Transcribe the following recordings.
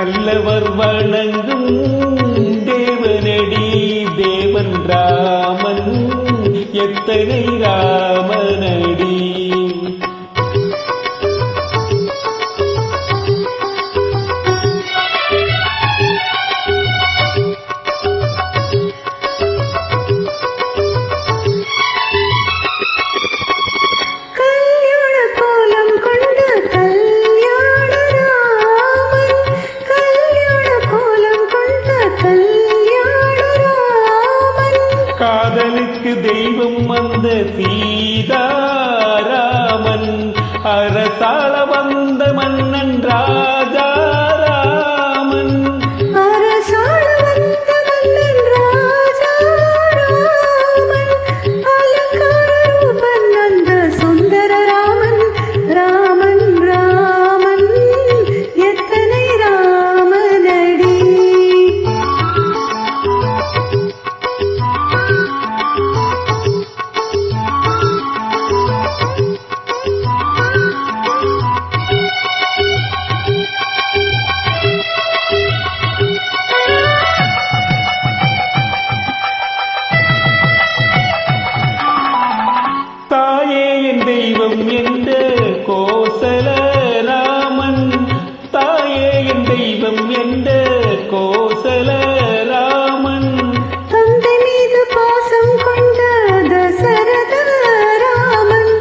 நல்லவர் வணங்கும் தேவனடி தேவன் ராமன் எத்தனை ராமனடி. காதலுக்கு தெய்வம் வந்த சீதாராமன் அரசாள வந்த மன்னன் ராஜாராமன். அரசாள வந்த மன்னன் ராஜாராமன் அலங்கார ரூபன் அந்த சுந்தர ராமன். ராமன் ராமன் எத்தனை ராமனடி. தெய்வம் என்ற கோசல ராமன் தாயே என் தெய்வம் என்ற கோசல ராமன். தந்தை மீது பாசம் கொண்ட தசரத ராமன்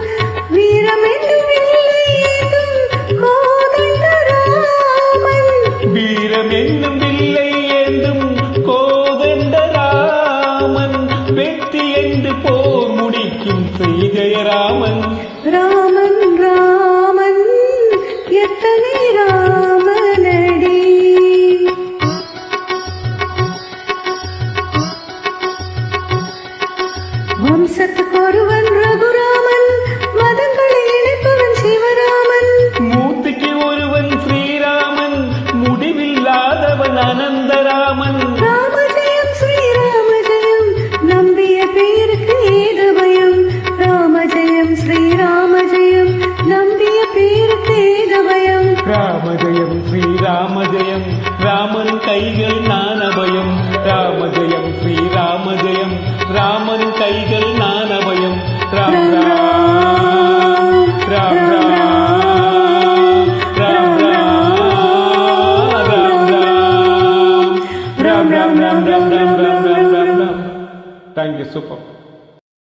வீரம் என்னும் வில்லை ஏந்தும் கோதண்ட ராமன். வீரம் என்னும் வில்லை ஏந்தும் கோதண்ட ராமன் வெற்றி என்று போர் முடிக்கும் செய்ஜயராமன். ராமன் ராமன் எத்தனை ராமனடி. வம்சத்துக்கு ஒருவன் ரகுராமன் மதங்களை இணைப்பவன் சிவராமன். மூர்த்திக்கு ஒருவன் ஸ்ரீராமன் முடிவில்லாதவன் அனந்தராமன். ராமஜெயம் ஸ்ரீராம ஜெயம் நம்பிய பேருக்கு ஏது பயம். ராமஜெயம் ஸ்ரீராம ஜெயம் நம்பிய பேருக்கு ஏது பயம். ராமஜெயம் ஸ்ரீராம ஜெயம் ராமன் கைகள் ஞானபயம். ராமஜெயம் ஸ்ரீராம ஜெயம் ராமன் கைகள் ஞானபயம். Ram Ram Ram Ram Ram Ram Ram Ram Ram Ram Ram Ram Ram Ram Ram. Thank you, super.